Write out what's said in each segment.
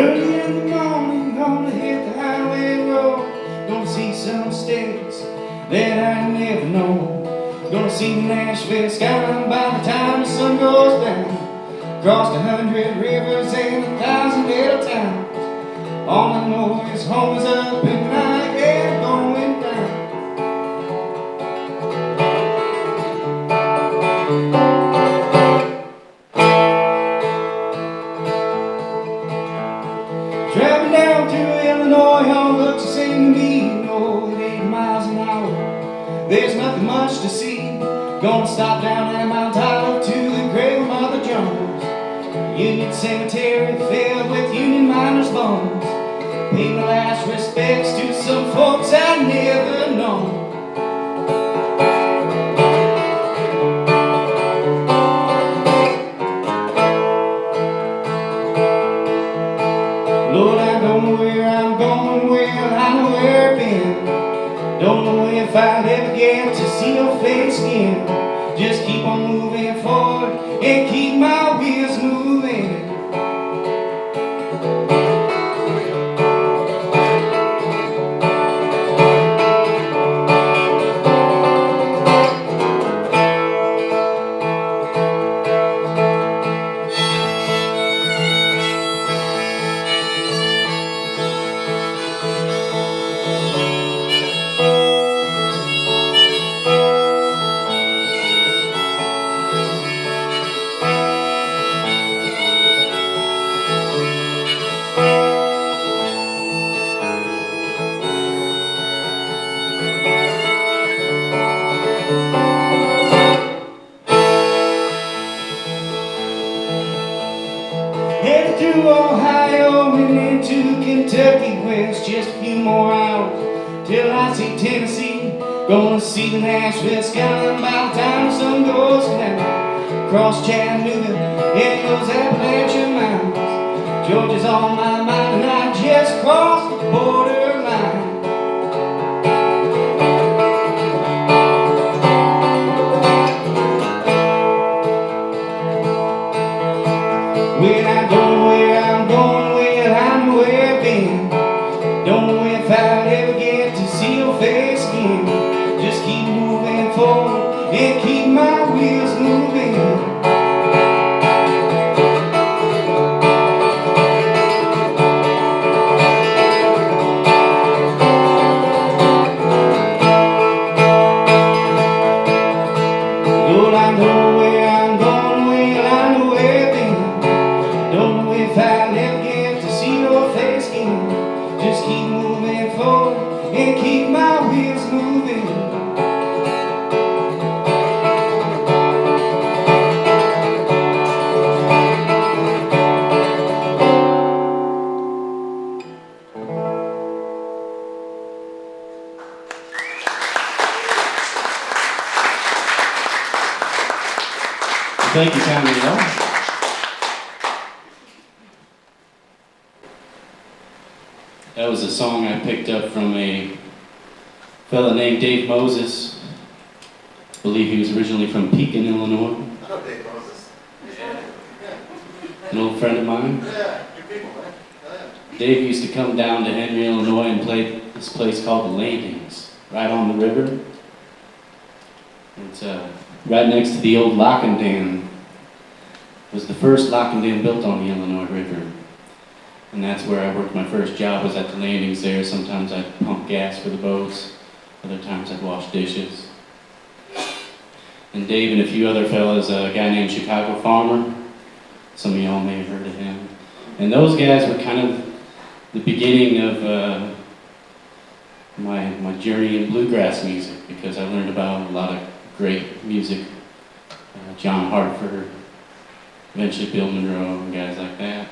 Early in the morning, gonna hit the highway road. Gonna see some states that I never know. Gonna see the Nashville skyline by the time the sun goes down. Crossed 100 rivers and 1,000 little towns. All I know is home is up and I ain't going down. Driving down through Illinois, all looks the same to me. Oh, at 80 miles an hour, there's nothing much to see. Gonna stop down at Mount Tyler to the grave of Mother Jones. Union Cemetery filled with Union miners' bones. Pay my last respects to some folks I never known. Lord, I don't know where I'm going, well, I know where I've been. Don't know if I'll ever get to see your face again. Just keep on moving forward and keep my wheels moving. Headed through Ohio and into Kentucky, west just a few more hours till I see Tennessee. Gonna see the Nashville skyline by the time the sun goes down. Cross Chattanooga and those Appalachian mountains. Georgia's on my mind and I just crossed the borderline. Well, I don't know where I'm going, well, I know where I've been. Don't know if I'll ever get to see your face again. Just keep moving forward and keep my wheels moving. Lord, I know where I'm going, well, I know where I've been. Don't know if I'll ever get to see your face again. Just keep moving forward and keep my wheels moving. Thank you, Tommy. That was a song I picked up from a fella named Dave Moses. I believe he was originally from Pekin, Illinois. I know Dave Moses. Yeah. An old friend of mine. Yeah, good people, man. Yeah. Dave used to come down to Henry, Illinois and play this place called the Landings, right on the river. It's right next to the old locking dam. It was the first locking dam built on the Illinois River. And that's where I worked my first job, was at the Landings there. Sometimes I'd pump gas for the boats. Other times I'd wash dishes. And Dave and a few other fellas, a guy named Chicago Farmer. Some of y'all may have heard of him. And those guys were kind of the beginning of my journey in bluegrass music, because I learned about a lot of great music. John Hartford, eventually Bill Monroe, and guys like that.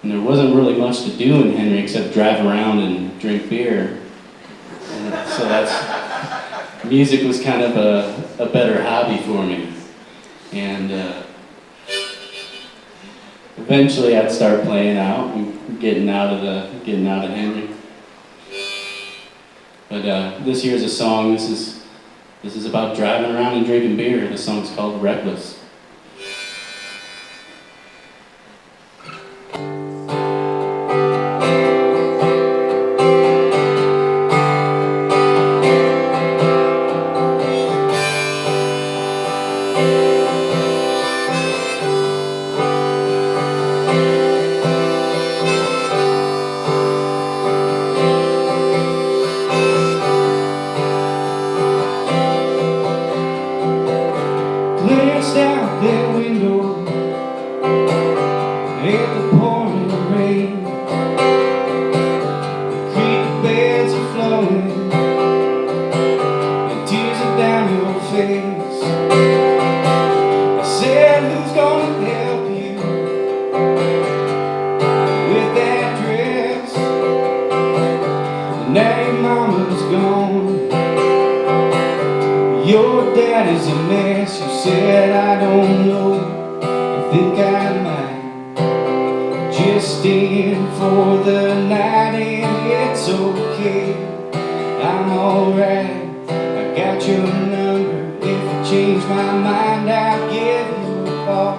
And there wasn't really much to do in Henry except drive around and drink beer. And so music was kind of a better hobby for me. And eventually I'd start playing out and getting out of Henry. But this here's a song. This is about driving around and drinking beer. The song's called Reckless. with the pouring rain. The creek beds are flowing, and tears are down your face. I said, who's gonna help you with that dress? And now your mama's gone, your daddy's a mess. You said, I don't know, I think I might just stay in for the night, and it's okay, I'm alright. I got your number, if I change my mind, I'll give you a call.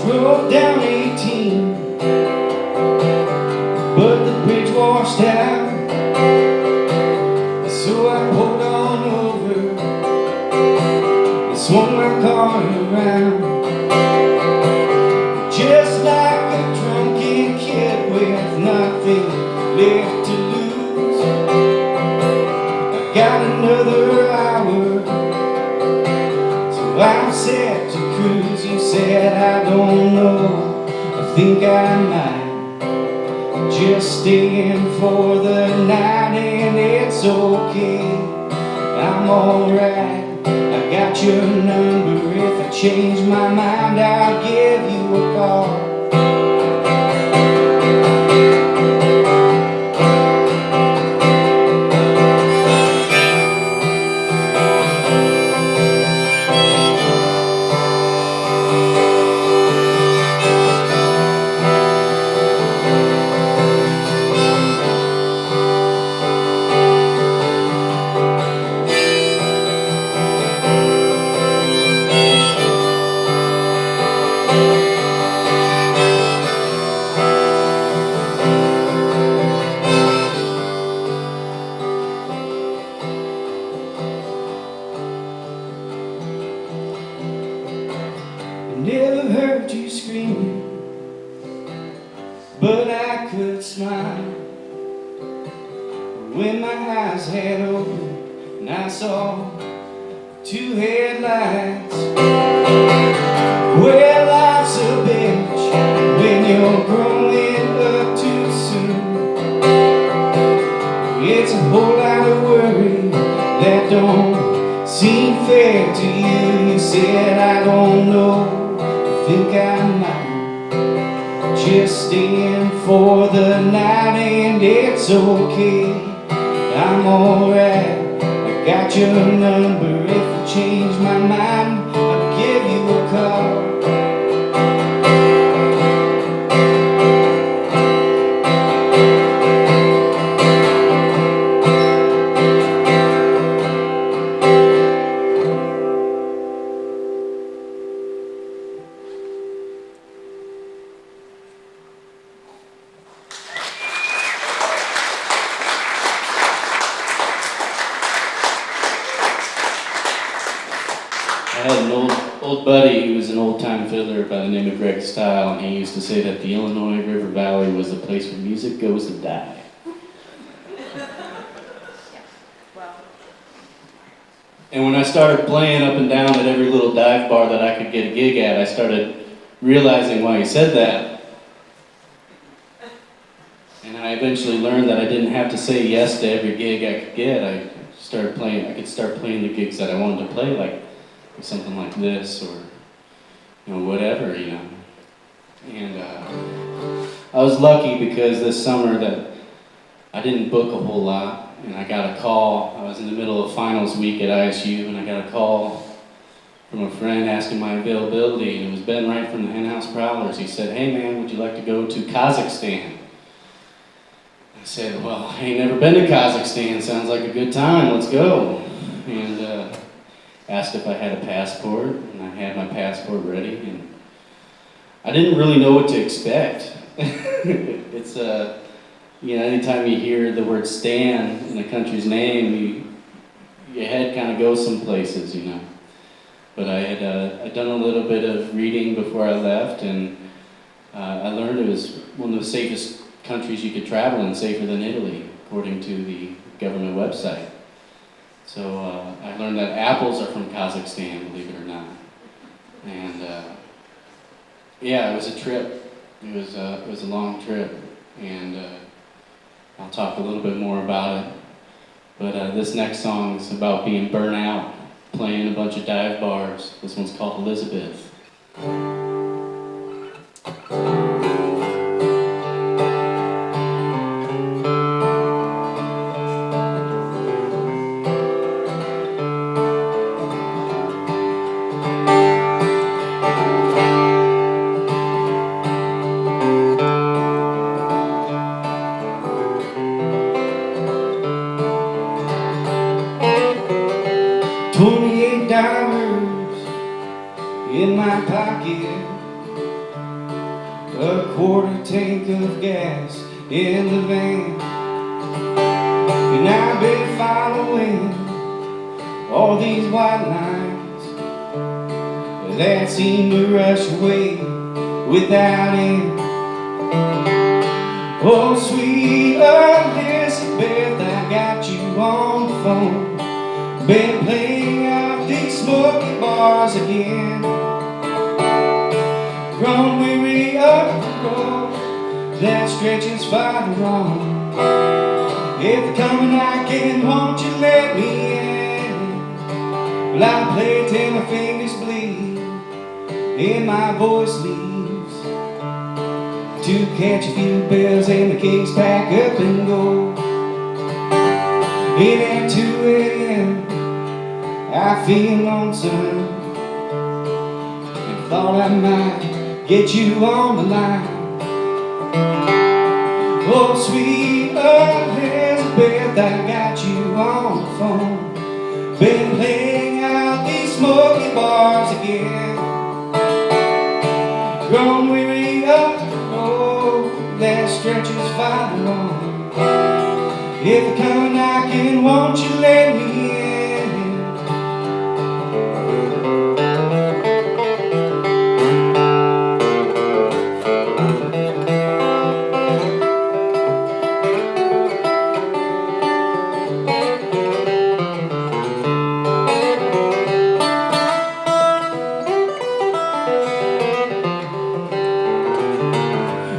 Drove down 18, but the bridge washed out, so I pulled on over and swung my car around, just like a drunken kid with nothing left to lose. I got another hour, so I'm set to cruise. You said, I don't know, I think I might just stay in for the night, and it's okay, I'm alright. I got your number, if I change my mind, I'll give you a call. Never heard you screaming, but I could smile when my eyes had opened and I saw two headlights. Well, life's a bitch when you're growing up too soon. It's a whole lot of worry that don't seem fair to you. You said, I don't know, think I might just stay in for the night, and it's okay, I'm alright. I got your number, if I change my mind, I'll give you a call. I had an old buddy who was an old-time fiddler by the name of Greg Style, and he used to say that the Illinois River Valley was the place where music goes to die. And when I started playing up and down at every little dive bar that I could get a gig at, I started realizing why he said that. And I eventually learned that I didn't have to say yes to every gig I could get. I could start playing the gigs that I wanted to play, like something like this, or whatever, And I was lucky because this summer that I didn't book a whole lot, and I got a call. I was in the middle of finals week at ISU, and I got a call from a friend asking my availability, and it was Ben Wright from the Henhouse Prowlers. He said, "Hey man, would you like to go to Kazakhstan?" I said, well, I ain't never been to Kazakhstan, sounds like a good time, let's go. And asked if I had a passport, and I had my passport ready, and I didn't really know what to expect. It's, anytime you hear the word Stan in a country's name, your head kind of goes some places, But I had I'd done a little bit of reading before I left, and I learned it was one of the safest countries you could travel in, safer than Italy, according to the government website. So I learned that apples are from Kazakhstan, believe it or not. And it was a trip. It was a long trip, and I'll talk a little bit more about it. But this next song is about being burnt out, playing a bunch of dive bars. This one's called Elizabeth. 28 dollars in my pocket, a quarter tank of gas in the van, and I've been following all these white lines that seem to rush away without end. Oh, sweet Elizabeth, I got you on the phone. Been playing out these smoky bars again. Grown weary of the road that stretches farther on. If you're coming knocking, won't you let me in? Well, I'll play till my fingers bleed and my voice leaves, to catch a few bells and the case pack up and go. And at 2 a.m. I feel lonesome, and thought I might get you on the line. Oh, sweet Elizabeth, I got you on the phone. Been playing out these smoky bars again. Grown weary of the road that stretches farther on. If you're coming knocking, won't you let me in?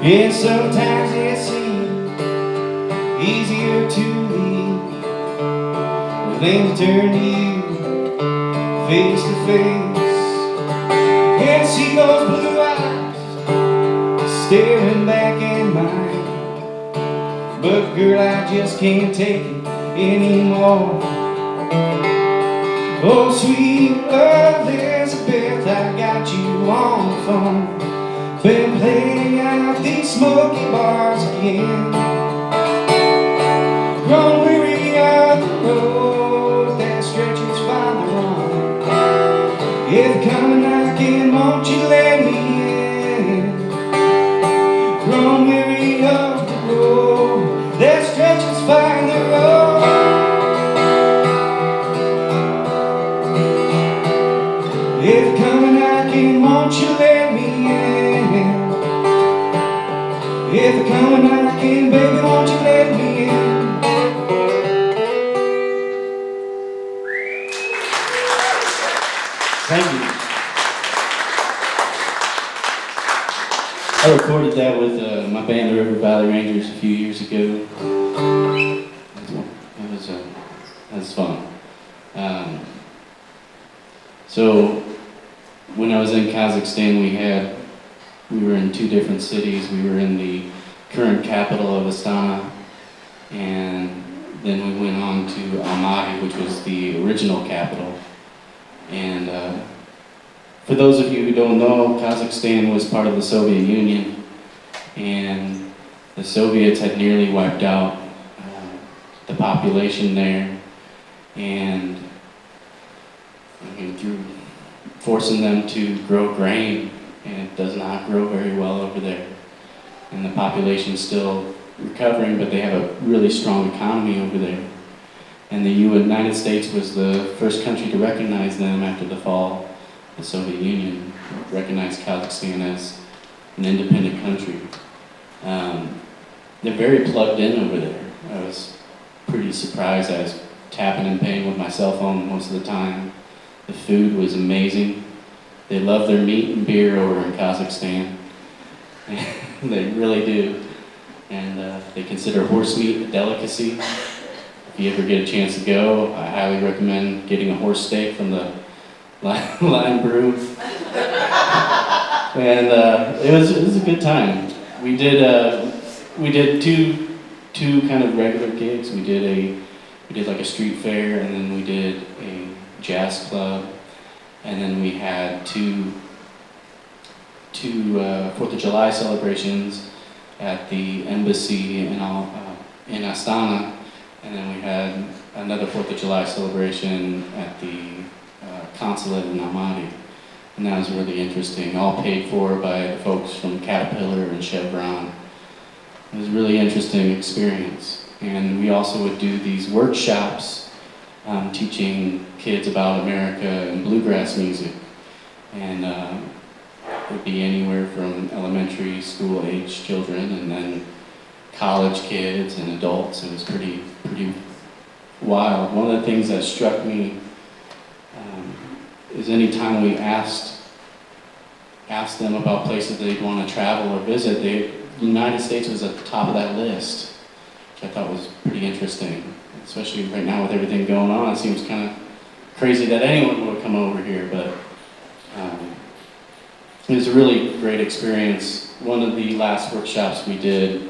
And sometimes it seems easier to leave than to turn to you face to face and see those blue eyes staring back at mine. But girl, I just can't take it anymore. Oh, sweet Elizabeth, I got you on the phone. Been playing out these smoky bars again. Grown weary of the road that stretches farther on. If you're coming knocking, won't you let me in? Grown weary of the road that stretches farther on. If you're coming knocking, won't you let me in? If you're coming knocking, baby, won't you let me in? Thank you. I recorded that with my band, the River Valley Rangers, a few years ago. That was fun. So when I was in Kazakhstan, we were in 2 different cities. We were in the current capital of Astana, and then we went on to Almaty, which was the original capital. And for those of you who don't know, Kazakhstan was part of the Soviet Union, and the Soviets had nearly wiped out the population there, and I mean, through forcing them to grow grain, and it does not grow very well over there. And the population's still recovering, but they have a really strong economy over there. And the United States was the first country to recognize them after the fall of the Soviet Union, recognized Kazakhstan as an independent country. They're very plugged in over there. I was pretty surprised. I was tapping and paying with my cell phone most of the time. The food was amazing. They love their meat and beer over in Kazakhstan. They really do. And they consider horse meat a delicacy. If you ever get a chance to go, I highly recommend getting a horse steak from the Lime Brew. And it was a good time. We did two kind of regular gigs. We did like a street fair, and then we did a jazz club, and then we had two 4th of July celebrations at the embassy in Astana, and then we had another 4th of July celebration at the consulate in Almaty. And that was really interesting, all paid for by the folks from Caterpillar and Chevron. It was a really interesting experience. And we also would do these workshops teaching kids about America and bluegrass music. And it would be anywhere from elementary school age children and then college kids and adults. It was pretty wild. One of the things that struck me is anytime we asked them about places they'd want to travel or visit, the United States was at the top of that list, which I thought was pretty interesting. Especially right now with everything going on, it seems kind of crazy that anyone would come over here, but it was a really great experience. One of the last workshops we did,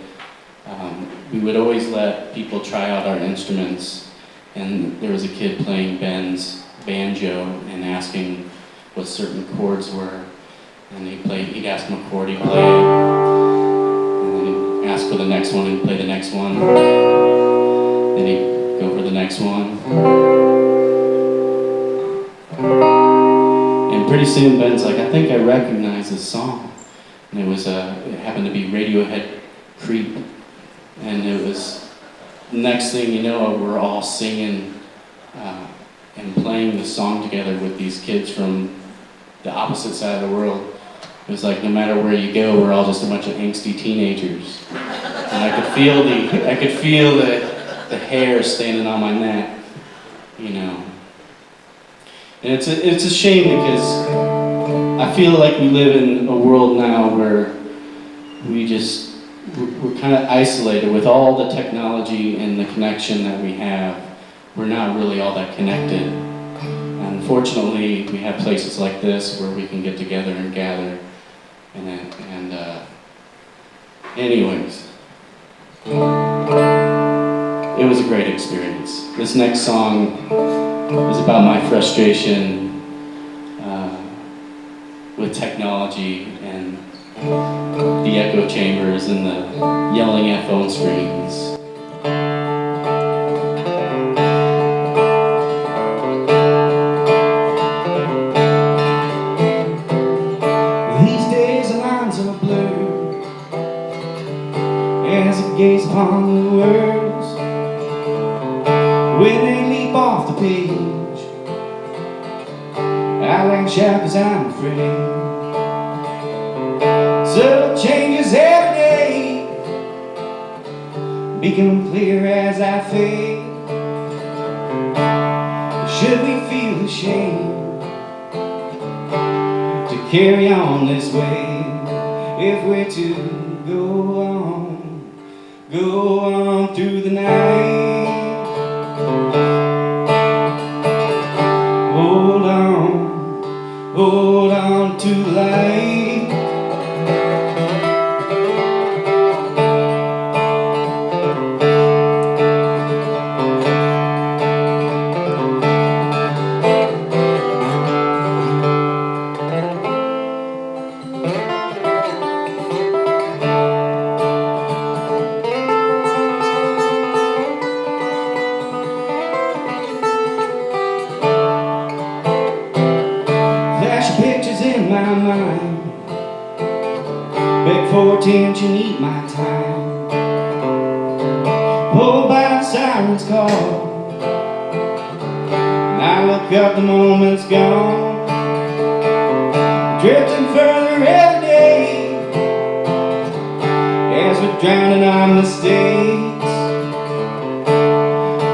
we would always let people try out our instruments, and there was a kid playing Ben's banjo and asking what certain chords were, and he'd ask him a chord, he'd play it, and then he'd ask for the next one, he'd play the next one, then he'd go for the next one. And pretty soon Ben's like, I think I recognize this song. And it happened to be Radiohead Creep. And it was, next thing you know, we're all singing and playing the song together with these kids from the opposite side of the world. It was like no matter where you go, we're all just a bunch of angsty teenagers. And I could feel the hair standing on my neck, you know. And it's a shame because I feel like we live in a world now where we're kind of isolated with all the technology and the connection that we have. We're not really all that connected. And fortunately, we have places like this where we can get together and gather. Anyways, it was a great experience. This next song is about my frustration with technology and the echo chambers and the yelling at phone screens. These days the lines are blurred as I gaze upon the words when they leap off the page. I lash out 'cause I'm afraid. Subtle changes every day become clear as I fade. Should we feel ashamed to carry on this way if we're to go on through the night? Hold on to the light. for attention, eat my time. Pulled by a siren's call, and I look up, the moment's gone. Drifting further every day as we're drowning our mistakes.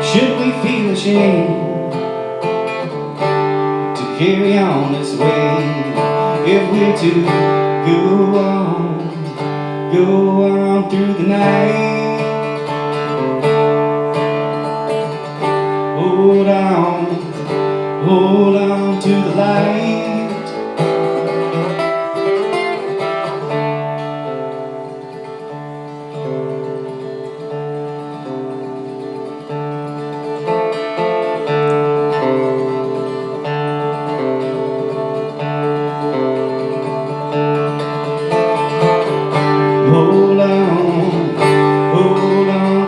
Should we feel ashamed to carry on this way? If we're to go on through the night, hold on to the light. Hold on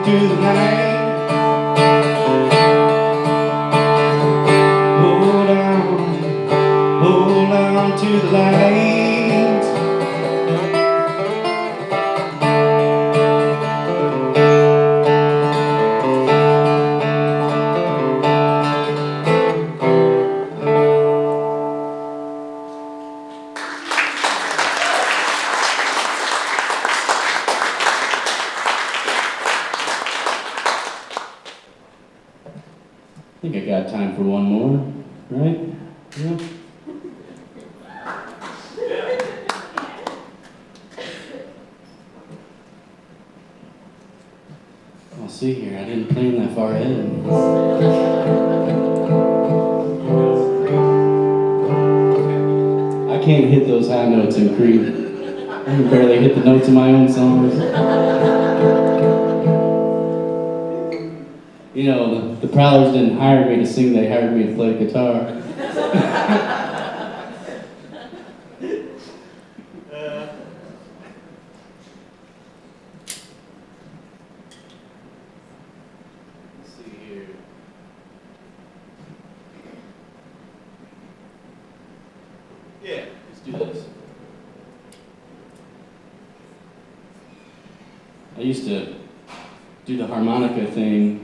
through the night. Hold on to the light. I think I got time for one more, right? Yeah. I'll see here, I didn't plan that far ahead. I can't hit those high notes in Creed. I can barely hit the notes of my own songs. You know, the Prowlers didn't hire me to sing, they hired me to play guitar. Let's see here. Yeah, let's do this. I used to do the harmonica thing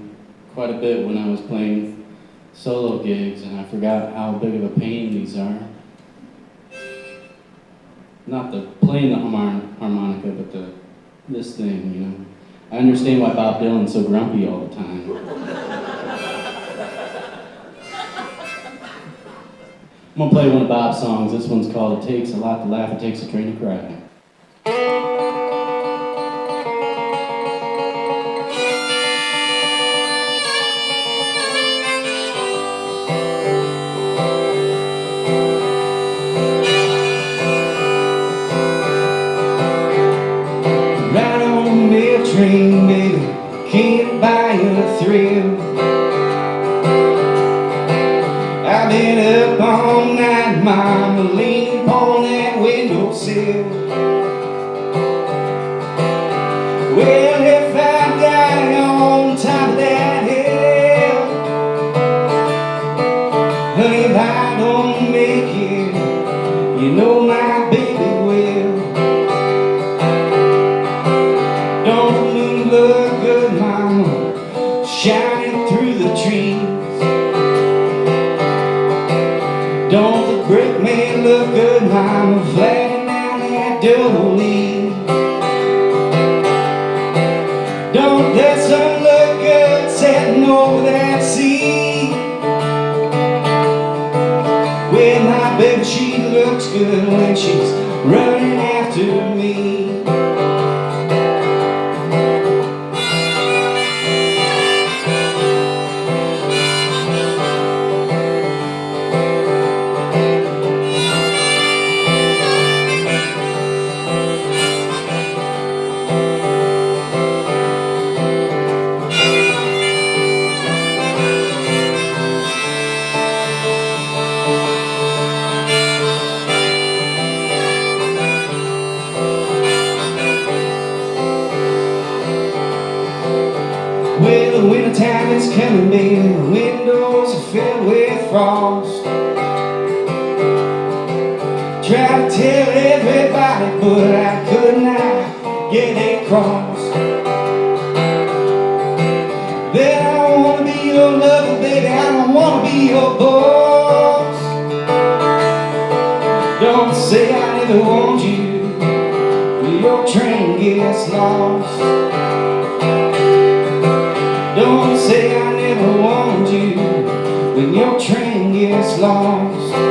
quite a bit when I was playing solo gigs, and I forgot how big of a pain these are. Not the playing the harmonica, but this thing, you know. I understand why Bob Dylan's so grumpy all the time. I'm gonna play one of Bob's songs. This one's called "It Takes a Lot to Laugh, It Takes a Train to Cry." Train, baby, can't buy you a thrill. I've been up all night, mama, leaning upon that windowsill. Well, if I die on top of that hill, honey, if I don't make it, you know my baby will. Don't look good, mama, shining through the trees. Don't the brick man look good, mama, flattening down that double leaf. Don't the sun look good, setting over that sea. Well, my baby, she looks good when she's running after me. Well, the wintertime is coming, baby, the windows are filled with frost. Try to tell everybody, but I could not. cross. Then I wanna be your lover, baby, I don't wanna be your boss. Don't say I never want you when your train gets lost. Don't say I never want you when your train gets lost.